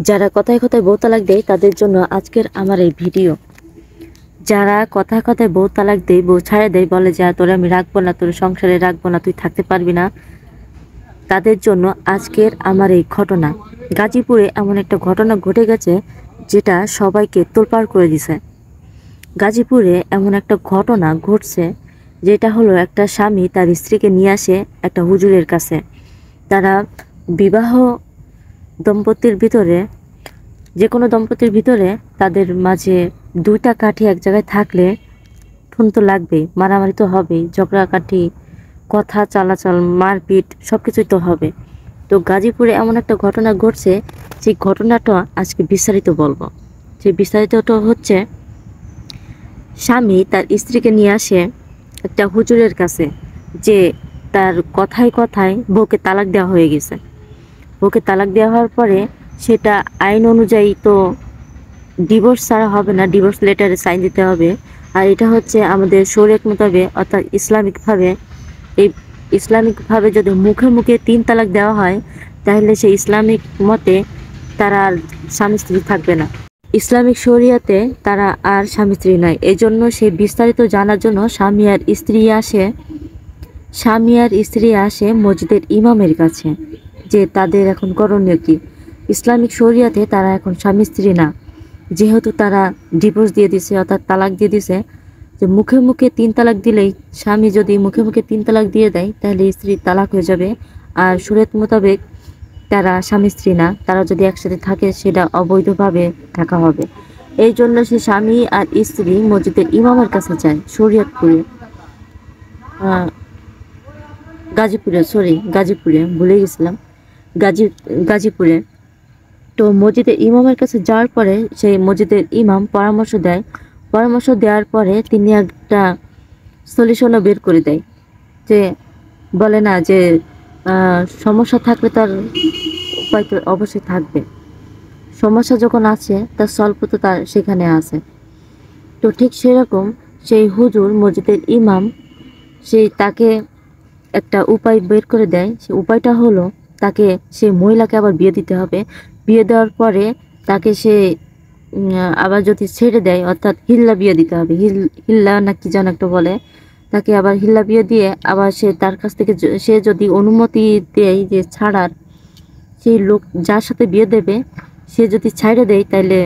যারা কথায় কথায় বউ তালাক দেয় তাদের জন্য আজকের আমার এই ভিডিও। যারা কথায় কথায় বউ তালাক দেয়, বউ ছাড়ে দেয়, বলে যে তোরে আমি রাখবো না, তোর সংসারে রাখবো না, তুই থাকতে পারবি না, তাদের জন্য আজকের আমার এই ঘটনা। গাজীপুরে এমন একটা ঘটনা ঘটে গেছে যেটা সবাইকে তোলপাড় করে দিছে। গাজীপুরে এমন একটা ঘটনা ঘটছে যেটা হলো, একটা স্বামী তার স্ত্রীকে নিয়ে আসে একটা হুজুরের কাছে। তারা বিবাহ দম্পতির ভিতরে, যে কোনো দম্পতির ভিতরে তাদের মাঝে দুইটা কাঠি এক জায়গায় থাকলে ঠুন তো লাগবেই, মারামারি তো হবেই, ঝগড়াকাঠি, কথা চালাচল, মারপিট সব কিছুই তো হবে। তো গাজীপুরে এমন একটা ঘটনা ঘটছে, সেই ঘটনাটা আজকে বিস্তারিত বলবো। সেই বিস্তারিতটা হচ্ছে, স্বামী তার স্ত্রীকে নিয়ে আসে একটা হুজুরের কাছে যে তার কথায় কথায় বউকে তালাক দেওয়া হয়ে গেছে। বউকে তালাক দেওয়া হওয়ার পরে সেটা আইন অনুযায়ী তো ডিভোর্স ছাড়া হবে না, ডিভোর্স লেটারে সাইন দিতে হবে। আর এটা হচ্ছে আমাদের শরীয়ত মোতাবেক, অর্থাৎ ইসলামিকভাবে যদি মুখে মুখে 3 তালাক দেওয়া হয়, তাহলে সেই ইসলামিক মতে তারা আর স্বামী স্ত্রী থাকবে না। ইসলামিক শরিয়াতে তারা আর স্বামী স্ত্রী নয়। এই জন্য সেই বিস্তারিত জানার জন্য স্বামী আর স্ত্রী আসে মসজিদের ইমামের কাছে, যে তাদের এখন করণীয় কি। ইসলামিক শরিয়াতে তারা এখন স্বামী স্ত্রী না, যেহেতু তারা ডিভোর্স দিয়ে দিছে, অর্থাৎ তালাক দিয়ে দিছে। যে মুখে মুখে 3 তালাক দিলেই, স্বামী যদি মুখে মুখে 3 তালাক দিয়ে দেয়, তাহলে স্ত্রী তালাক হয়ে যাবে। আর শরীয়ত মোতাবেক তারা স্বামী স্ত্রী না, তারা যদি একসাথে থাকে সেটা অবৈধভাবে থাকা হবে। এই জন্য সে স্বামী আর স্ত্রী মসজিদের ইমামের কাছে যায়, শরীয়তপুরে, গাজীপুরে ভুলে গেছিলাম, গাজীপুরে। তো মসজিদের ইমামের কাছে যাওয়ার পরে সেই মসজিদের ইমাম পরামর্শ দেওয়ার পরে তিনি একটা সলিউশনও বের করে দেয়। যে বলে না যে সমস্যা থাকলে তার উপায় তো অবশ্যই থাকবে, সমস্যা যখন আছে তার সলভ তো তার সেখানে আছে। তো ঠিক সেরকম সেই হুজুর, মসজিদের ইমাম, তাকে একটা উপায় বের করে দেয়। সে উপায়টা হলো, তাকে সেই মহিলাকে আবার বিয়ে দিতে হবে। বিয়ে দেওয়ার পরে তাকে সে আবার যদি ছেড়ে দেয়, অর্থাৎ হিল্লা বিয়ে দিতে হবে, হিল্লা না কি যেন একটা বলে, তাকে আবার হিল্লা বিয়ে দিয়ে আবার সে তার কাছ থেকে সে যদি অনুমতি দেয় যে ছাড়ার, সেই লোক যার সাথে বিয়ে দেবে সে যদি ছাইড়ে দেয়, তাহলে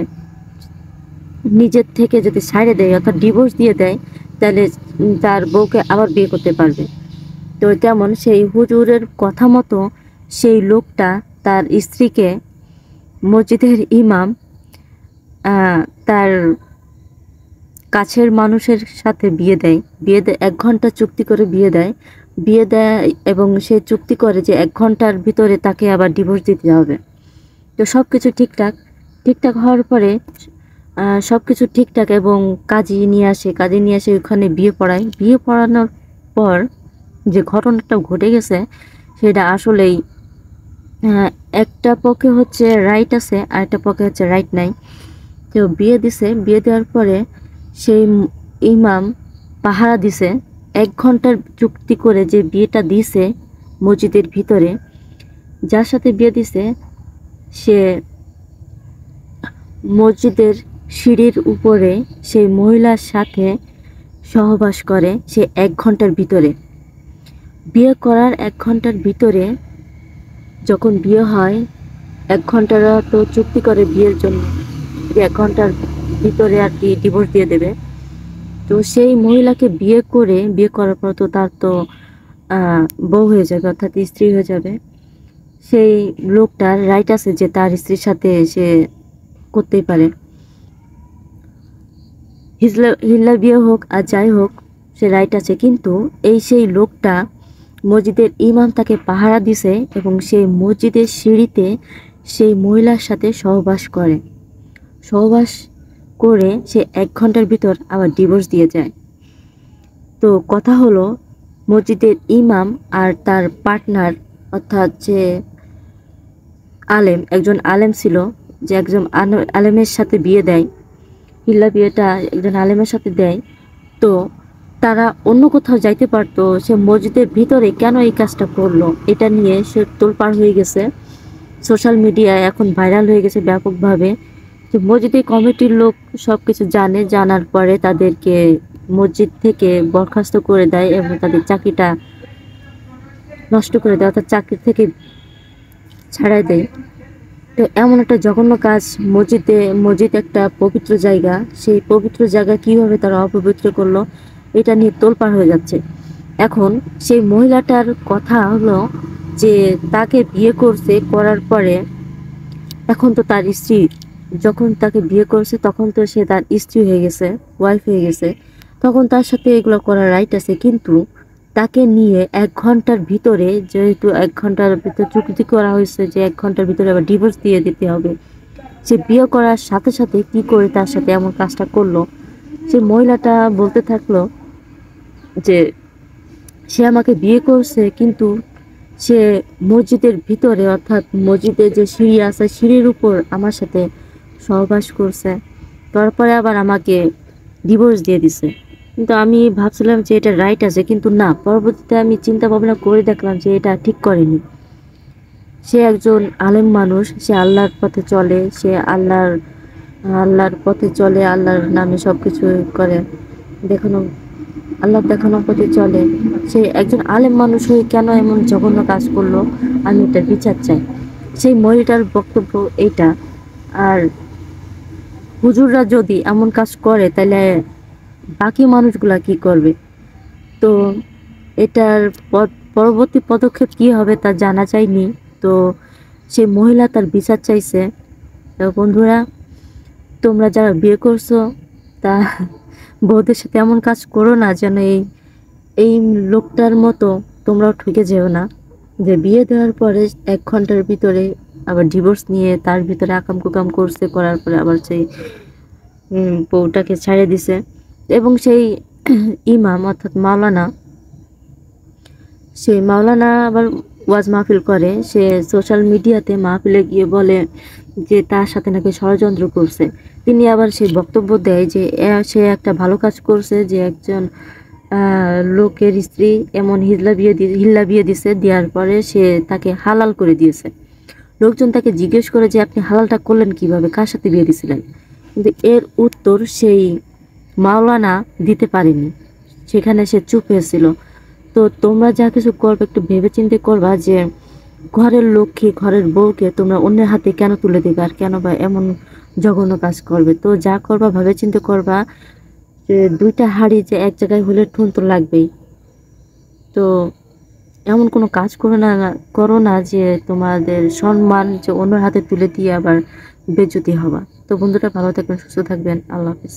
নিজের থেকে যদি ছাইড়ে দেয়, অর্থাৎ ডিভোর্স দিয়ে দেয়, তাহলে তার বউকে আবার বিয়ে করতে পারবে। তো তেমন সেই হুজুরের কথা মতো সেই লোকটা তার স্ত্রীকে মসজিদের ইমাম তার কাছের মানুষের সাথে বিয়ে দেয়। 1 ঘন্টা চুক্তি করে বিয়ে দেয় এবং সে চুক্তি করে যে 1 ঘন্টার ভিতরে তাকে আবার ডিভোর্স দিতে হবে। তো সব কিছু ঠিকঠাক হওয়ার পরে সব কিছু ঠিকঠাক, এবং কাজী নিয়ে আসে ওখানে বিয়ে পড়ানোর পর যে ঘটনাটা ঘটে গেছে সেটা আসলেই একটা পক্ষে হচ্ছে রাইট আছে, আর একটা পক্ষে হচ্ছে রাইট নাই। তো বিয়ে দেওয়ার পরে সেই ইমাম পাহারা দিছে 1 ঘন্টার চুক্তি করে, যে বিয়েটা দিছে মসজিদের ভিতরে, যার সাথে বিয়ে দিছে সে মসজিদের সিঁড়ির উপরে সেই মহিলার সাথে সহবাস করে সে 1 ঘন্টার ভিতরে। বিয়ে করার 1 ঘন্টার ভিতরে যখন বিয়ে হয়, 1 ঘন্টার তো চুক্তি করে বিয়ের জন্য, 1 ঘন্টার ভিতরে আর কি ডিভোর্স দিয়ে দেবে। তো সেই মহিলাকে বিয়ে করার পর তো তার তো বউ হয়ে যাবে, অর্থাৎ স্ত্রী হয়ে যাবে। সেই লোকটার রাইট আছে যে তার স্ত্রীর সাথে সে করতেই পারে, হিল্লা বিয়ে হোক আর যাই হোক, সে রাইট আছে। কিন্তু সেই লোকটা, মসজিদের ইমাম তাকে পাহারা দিছে এবং সেই মসজিদের সিঁড়িতে সেই মহিলার সাথে সহবাস করে সে 1 ঘন্টার ভিতর আবার ডিভোর্স দিয়ে যায়। তো কথা হলো, মসজিদের ইমাম আর তার পার্টনার, অর্থাৎ যে একজন আলেম ছিল, যে একজন আলেমের সাথে বিয়ে দেয়, হিল্লা বিয়েটা একজন আলেমের সাথে দেয়। তো তারা অন্য কোথাও যাইতে পারতো, সে মসজিদের ভিতরে কেন এই কাজটা করলো, এটা নিয়ে সে তোলপাড় হয়ে গেছে। সোশ্যাল মিডিয়ায় এখন ভাইরাল হয়ে গেছে ব্যাপকভাবে। তো মসজিদের কমিটির লোক সবকিছু জানে, জানার পরে তাদেরকে মসজিদ থেকে বরখাস্ত করে দেয় এবং তাদের চাকরিটা নষ্ট করে দেয়, অর্থাৎ চাকরি থেকে ছাড়াই দেয়। তো এমন একটা জঘন্য কাজ, মসজিদ একটা পবিত্র জায়গা, সেই পবিত্র জায়গা কিভাবে তারা অপবিত্র করলো, এটা নিয়ে তোলপাড় হয়ে যাচ্ছে। এখন সেই মহিলাটার কথা হলো যে তাকে বিয়ে করছে, করার পরে এখন তো তার স্ত্রী, যখন তাকে বিয়ে করছে তখন তো সে তার স্ত্রী হয়ে গেছে, ওয়াইফ হয়ে গেছে, তখন তার সাথে এগুলো করার রাইট আছে। কিন্তু তাকে নিয়ে 1 ঘন্টার ভিতরে, যেহেতু 1 ঘন্টার ভিতরে চুক্তি করা হয়েছে যে 1 ঘন্টার ভিতরে আবার ডিভোর্স দিয়ে দিতে হবে, সে বিয়ে করার সাথে সাথে কি করে তার সাথে এমন কাজটা করলো। সে মহিলাটা বলতে থাকলো যে সে আমাকে বিয়ে করছে, কিন্তু সে মসজিদের ভিতরে, অর্থাৎ মসজিদের যে সিঁড়ি আছে সিঁড়ির উপর আমার সাথে সহবাস করছে, তারপরে আবার আমাকে ডিভোর্স দিয়ে দিছে। কিন্তু আমি ভাবছিলাম যে এটা রাইট আছে, কিন্তু না, পরবর্তীতে আমি চিন্তা ভাবনা করে দেখলাম যে এটা ঠিক করেনি। সে একজন আলেম মানুষ, সে আল্লাহর পথে চলে, সে আল্লাহর পথে চলে, আল্লাহর নামে সব কিছু করে, দেখানো আল্লাহর দেখানো পথে চলে। সে একজন আলেম মানুষ হয়ে কেন এমন জঘন্য কাজ করলো, আমি এটার বিচার চাই। সেই মহিলাটার বক্তব্য এইটা। আর হুজুররা যদি এমন কাজ করে তাহলে বাকি মানুষগুলা কি করবে? তো এটার পরবর্তী পদক্ষেপ কি হবে তা জানা যায়নি। তো সেই মহিলা তার বিচার চাইছে। তো বন্ধুরা, তোমরা যারা বিয়ে করছো তা বউদের সাথে এমন কাজ করো না, যেন এই লোকটার মতো তোমরাও ঠকে যেও না, যে বিয়ে দেওয়ার পরে 1 ঘন্টার ভিতরে আবার ডিভোর্স নিয়ে তার ভিতরে আকাম কুকাম করছে, করার পরে আবার সেই বউটাকে ছাড়িয়ে দিছে। এবং সেই ইমাম অর্থাৎ মাওলানা, সেই মাওলানা আবার ওয়াজ মাহফিল করে, সে সোশ্যাল মিডিয়াতে মাহফিলে গিয়ে বলে যে তার সাথে নাকি ষড়যন্ত্র করছে। তিনি আবার সেই বক্তব্য দেয় যে সে একটা ভালো কাজ করছে, যে একজন লোকের স্ত্রী এমন হিল্লা বিয়ে দিছে, দেওয়ার পরে সে তাকে হালাল করে দিয়েছে। লোকজন তাকে জিজ্ঞেস করে যে আপনি হালালটা করলেন কিভাবে, কার সাথে বিয়ে দিছিলেন? কিন্তু এর উত্তর সেই মাওলানা দিতে পারেনি, সেখানে সে চুপ হয়েছিল। তো তোমরা যা কিছু করবে একটু ভেবেচিন্তে করবা, যে ঘরের লক্ষ্মী, ঘরের বউকে তোমরা অন্যের হাতে কেন তুলে দেবে, আর কেন বা এমন জঘন্য কাজ করবে? তো যা করবা ভেবেচিন্তে করবা, যে 2টা হাঁড়ি যে এক জায়গায় হলে ঠুন তো লাগবেই। তো এমন কোনো কাজ করো না যে তোমাদের সম্মান যে অন্যের হাতে তুলে দিয়ে আবার বেজ্জতি হবা। তো বন্ধুরা, ভালো থাকবেন, সুস্থ থাকবেন, আল্লাহ হাফেজ।